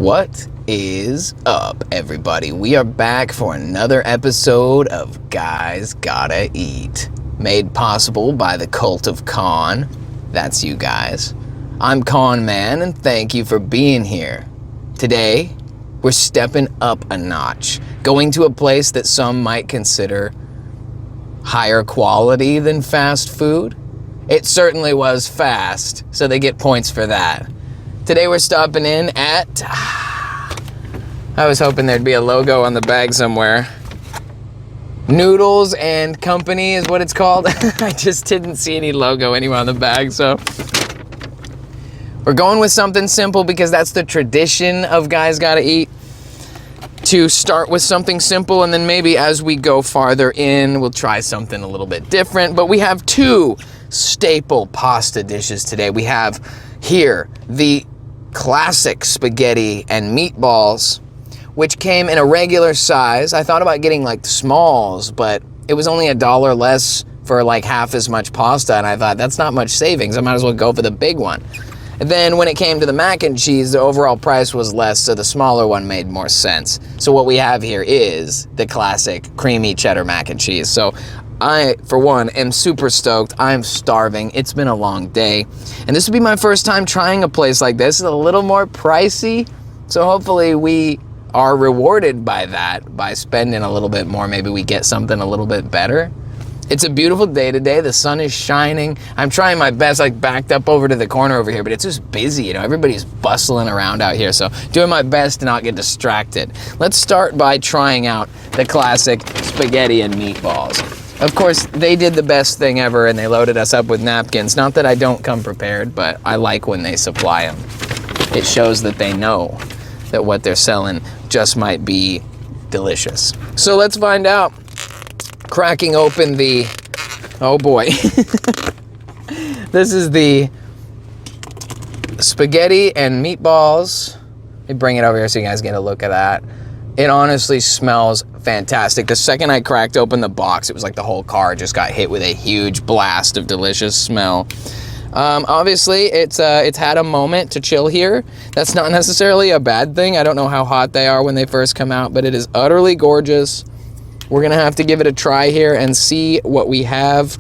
What is up, everybody? We are back for another episode of Guys Gotta Eat, made possible by the Cult of Con. That's you guys. I'm Con Man, and thank you for being here. Today, we're stepping up a notch, going to a place that some might consider higher quality than fast food. It certainly was fast, so they get points for that. Today we're stopping in at, I was hoping there'd be a logo on the bag somewhere. Noodles and Company is what it's called. I just didn't see any logo anywhere on the bag, so. We're going with something simple because that's the tradition of Guys Gotta Eat. To start with something simple, and then maybe as we go farther in, we'll try something a little bit different. But we have two staple pasta dishes today. We have here the classic spaghetti and meatballs, which came in a regular size. I thought about getting like smalls, but it was only $1 less for like half as much pasta, and I thought that's not much savings. I might as well go for the big one. And then when it came to the mac and cheese, the overall price was less, so the smaller one made more sense. So what we have here is the classic creamy cheddar mac and cheese. So I, for one, am super stoked. I'm starving. It's been a long day. And this will be my first time trying a place like this. It's a little more pricey, so hopefully we are rewarded by that, by spending a little bit more. Maybe we get something a little bit better. It's a beautiful day today. The sun is shining. I'm trying my best, like backed up over to the corner over here, but it's just busy, you know, everybody's bustling around out here. So doing my best to not get distracted. Let's start by trying out the classic spaghetti and meatballs. Of course, they did the best thing ever and they loaded us up with napkins. Not that I don't come prepared, but I like when they supply them. It shows that they know that what they're selling just might be delicious. So let's find out. Cracking open the, oh boy. This is the spaghetti and meatballs. Let me bring it over here so you guys get a look at that. It honestly smells fantastic. The second I cracked open the box, it was like the whole car just got hit with a huge blast of delicious smell. Obviously, it's had a moment to chill here. That's not necessarily a bad thing. I don't know how hot they are when they first come out, but it is utterly gorgeous. We're gonna have to give it a try here and see what we have.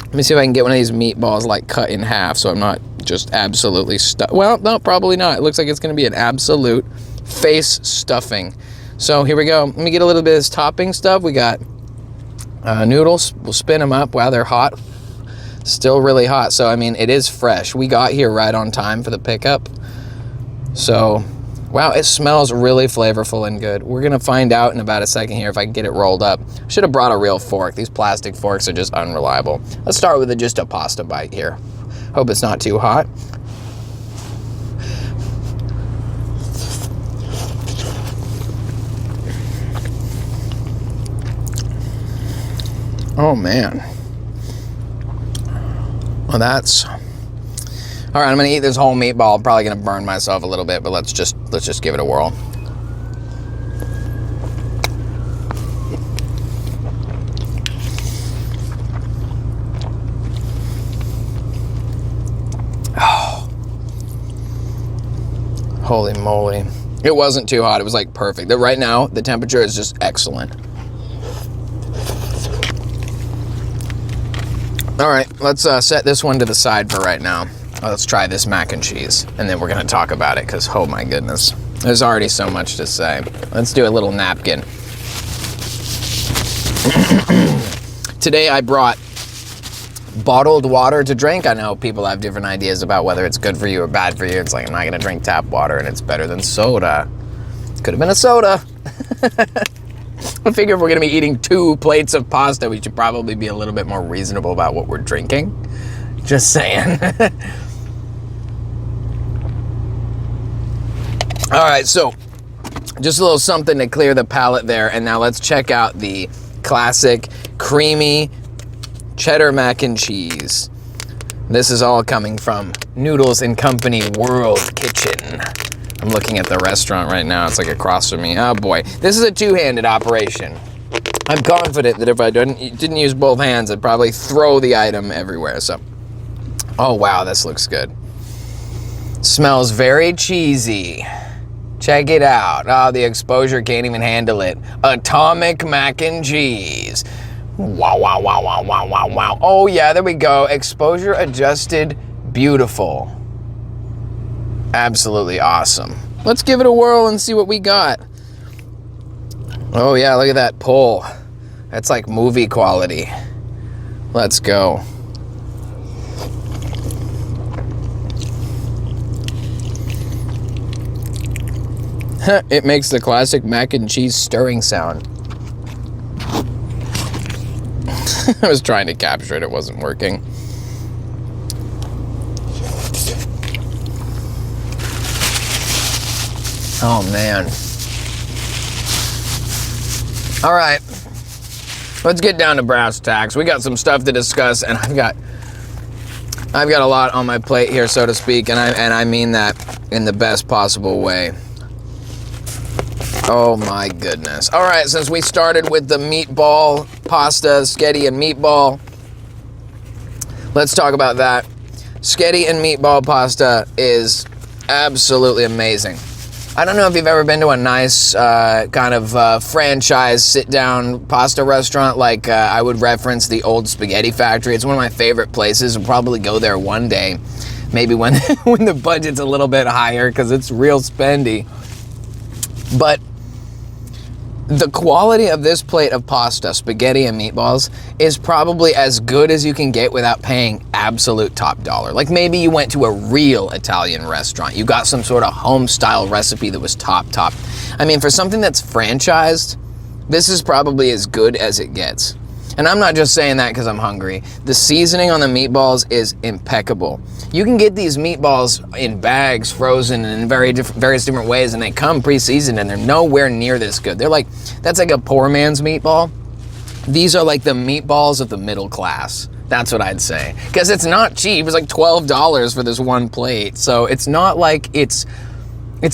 Let me see if I can get one of these meatballs like cut in half so I'm not just absolutely stuck. Well, no, probably not. It looks like it's gonna be an absolute face stuffing. So here we go. Let me get a little bit of this topping stuff. We got noodles. We'll spin them up. Wow, they're hot. Still really hot. So, I mean, it is fresh. We got here right on time for the pickup. So, wow, it smells really flavorful and good. We're gonna find out in about a second here if I can get it rolled up. Should have brought a real fork. These plastic forks are just unreliable. Let's start with just a pasta bite here. Hope it's not too hot. Oh man. Well, that's... All right, I'm gonna eat this whole meatball. I'm probably gonna burn myself a little bit, but let's just give it a whirl. Oh, holy moly! It wasn't too hot. It was like perfect. Right now, the temperature is just excellent. All right, let's set this one to the side for right now. Let's try this mac and cheese, and then we're gonna talk about it, because oh my goodness, there's already so much to say. Let's do a little napkin. Today I brought bottled water to drink. I know people have different ideas about whether it's good for you or bad for you. It's like, I'm not gonna drink tap water, and it's better than soda. Could have been a soda. I figure if we're gonna be eating 2 plates of pasta, we should probably be a little bit more reasonable about what we're drinking. Just saying. All right, so just a little something to clear the palate there, and now let's check out the classic creamy cheddar mac and cheese. This is all coming from Noodles and Company World Kitchen. I'm looking at the restaurant right now. It's like across from me. Oh boy, this is a two-handed operation. I'm confident that if I didn't use both hands, I'd probably throw the item everywhere. So, oh wow, this looks good. Smells very cheesy. Check it out. Oh, the exposure can't even handle it. Atomic mac and cheese. Wow, wow, wow, wow, wow, wow, wow. Oh yeah, there we go. Exposure adjusted, beautiful. Absolutely awesome. Let's give it a whirl and see what we got. Oh yeah, look at that pull. That's like movie quality. Let's go. It makes the classic mac and cheese stirring sound. I was trying to capture it, it wasn't working. Oh man. All right, let's get down to brass tacks. We got some stuff to discuss, and I've got a lot on my plate here, so to speak, and I mean that in the best possible way. Oh my goodness. All right, since we started with the meatball pasta, sketty and meatball, let's talk about that. Sketty and meatball pasta is absolutely amazing. I don't know if you've ever been to a nice kind of franchise sit-down pasta restaurant. Like I would reference the Old Spaghetti Factory. It's one of my favorite places. I'll probably go there one day, maybe when when the budget's a little bit higher, because it's real spendy. But the quality of this plate of pasta, spaghetti and meatballs, is probably as good as you can get without paying absolute top dollar. Like maybe you went to a real Italian restaurant. You got some sort of home style recipe that was top. I mean, for something that's franchised, this is probably as good as it gets. And I'm not just saying that because I'm hungry. The seasoning on the meatballs is impeccable. You can get these meatballs in bags, frozen in various different ways, and they come pre-seasoned, and they're nowhere near this good. They're like, that's like a poor man's meatball. These are like the meatballs of the middle class. That's what I'd say. Because it's not cheap. It's like $12 for this one plate. So it's not like it's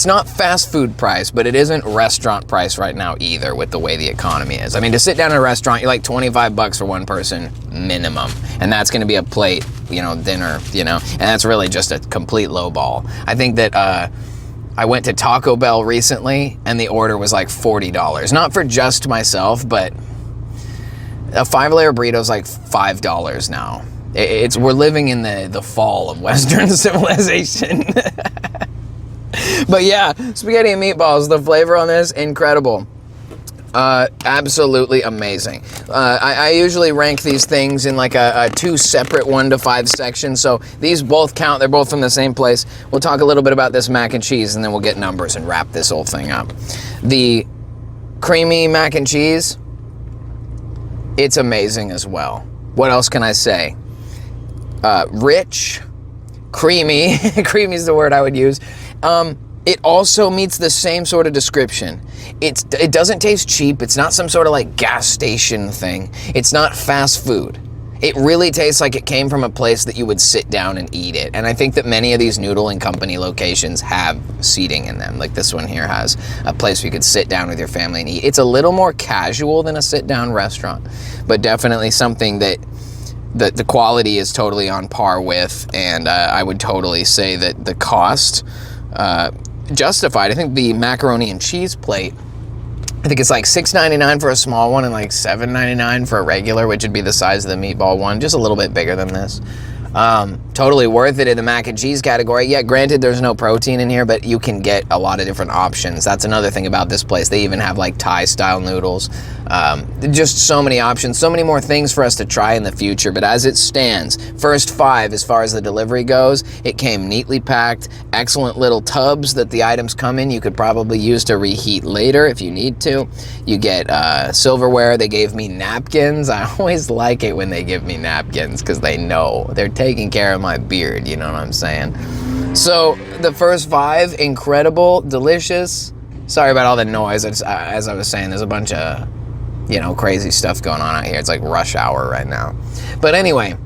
not fast food price, but it isn't restaurant price right now either with the way the economy is. I mean, to sit down in a restaurant, you're like $25 for one person minimum. And that's going to be a plate, dinner, and that's really just a complete low ball. I think that I went to Taco Bell recently and the order was like $40. Not for just myself, but a 5-layer burrito is like $5 now. We're living in the fall of Western civilization. But yeah, spaghetti and meatballs, the flavor on this, incredible. Absolutely amazing. I usually rank these things in like a 2 separate 1 to 5 sections, so these both count. They're both from the same place. We'll talk a little bit about this mac and cheese, and then we'll get numbers and wrap this whole thing up. The creamy mac and cheese, it's amazing as well. What else can I say? Rich, creamy. Creamy is the word I would use. It also meets the same sort of description. It doesn't taste cheap. It's not some sort of like gas station thing. It's not fast food. It really tastes like it came from a place that you would sit down and eat it. And I think that many of these Noodle and Company locations have seating in them. Like this one here has a place where you could sit down with your family and eat. It's a little more casual than a sit-down restaurant, but definitely something that the quality is totally on par with. And I would totally say that the cost justified. I think the macaroni and cheese plate, I think it's like $6.99 for a small one and like $7.99 for a regular, which would be the size of the meatball one, just a little bit bigger than this. Totally worth it in the mac and cheese category. Yeah, granted, there's no protein in here, but you can get a lot of different options. That's another thing about this place. They even have like Thai-style noodles. Just so many options, so many more things for us to try in the future. But as it stands, first 5 as far as the delivery goes, it came neatly packed, excellent little tubs that the items come in. You could probably use to reheat later if you need to. You get silverware. They gave me napkins. I always like it when they give me napkins because they know they're taking care of my beard, you know what I'm saying? So the first 5, incredible, delicious. Sorry about all the noise. As I was saying, there's a bunch of, crazy stuff going on out here. It's like rush hour right now. But anyway,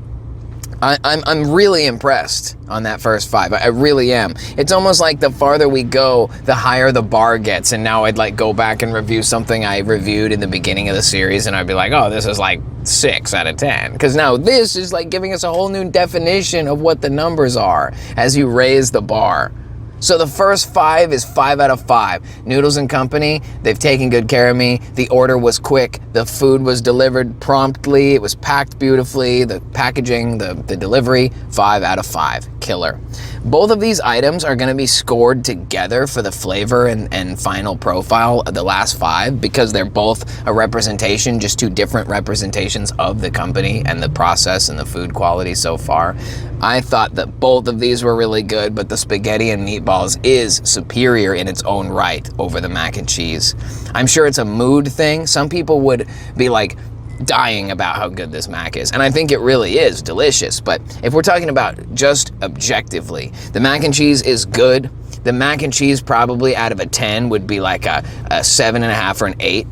I'm really impressed on that first 5. I really am. It's almost like the farther we go, the higher the bar gets. And now I'd like go back and review something I reviewed in the beginning of the series, and I'd be like, oh, this is like 6 out of 10. Because now this is like giving us a whole new definition of what the numbers are as you raise the bar. So the first 5 is 5 out of 5. Noodles and Company, they've taken good care of me. The order was quick. The food was delivered promptly. It was packed beautifully. The packaging, the delivery, 5 out of 5. Killer. Both of these items are going to be scored together for the flavor and final profile of the last 5 because they're both a representation, just 2 different representations of the company and the process and the food quality so far. I thought that both of these were really good, but the spaghetti and meatballs is superior in its own right over the mac and cheese. I'm sure it's a mood thing. Some people would be like dying about how good this mac is, and I think it really is delicious. But if we're talking about just objectively, the mac and cheese is good. The mac and cheese probably out of a 10 would be like a 7.5 or an 8,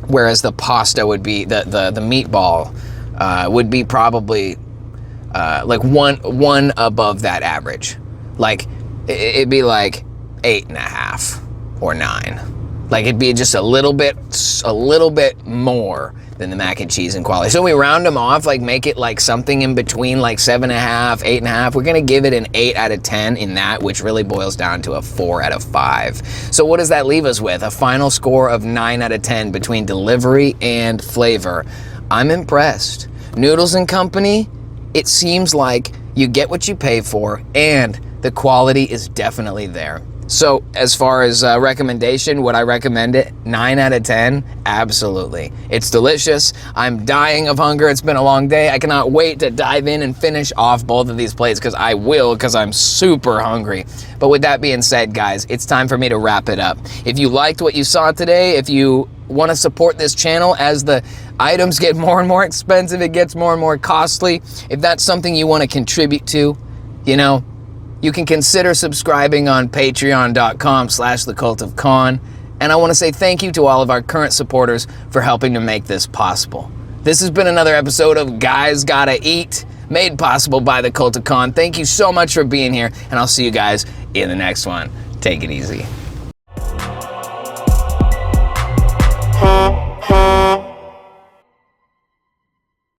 whereas the pasta would be the meatball would be probably like one above that average. Like it'd be like 8.5 or 9. Like it'd be just a little bit more than the mac and cheese in quality. So we round them off, like make it like something in between, like 7.5, 8.5. We're gonna give it an 8 out of 10 in that, which really boils down to a 4 out of 5. So what does that leave us with? A final score of 9 out of 10 between delivery and flavor. I'm impressed. Noodles and Company, it seems like you get what you pay for and the quality is definitely there. So as far as recommendation, would I recommend it? 9 out of 10? Absolutely. It's delicious. I'm dying of hunger. It's been a long day. I cannot wait to dive in and finish off both of these plates because I'm super hungry. But with that being said, guys, it's time for me to wrap it up. If you liked what you saw today, if you want to support this channel as the items get more and more expensive, it gets more and more costly, if that's something you want to contribute to, you can consider subscribing on patreon.com/thecultofcon. And I want to say thank you to all of our current supporters for helping to make this possible. This has been another episode of Guys Gotta Eat, made possible by the Cult of Con. Thank you so much for being here, and I'll see you guys in the next one. Take it easy.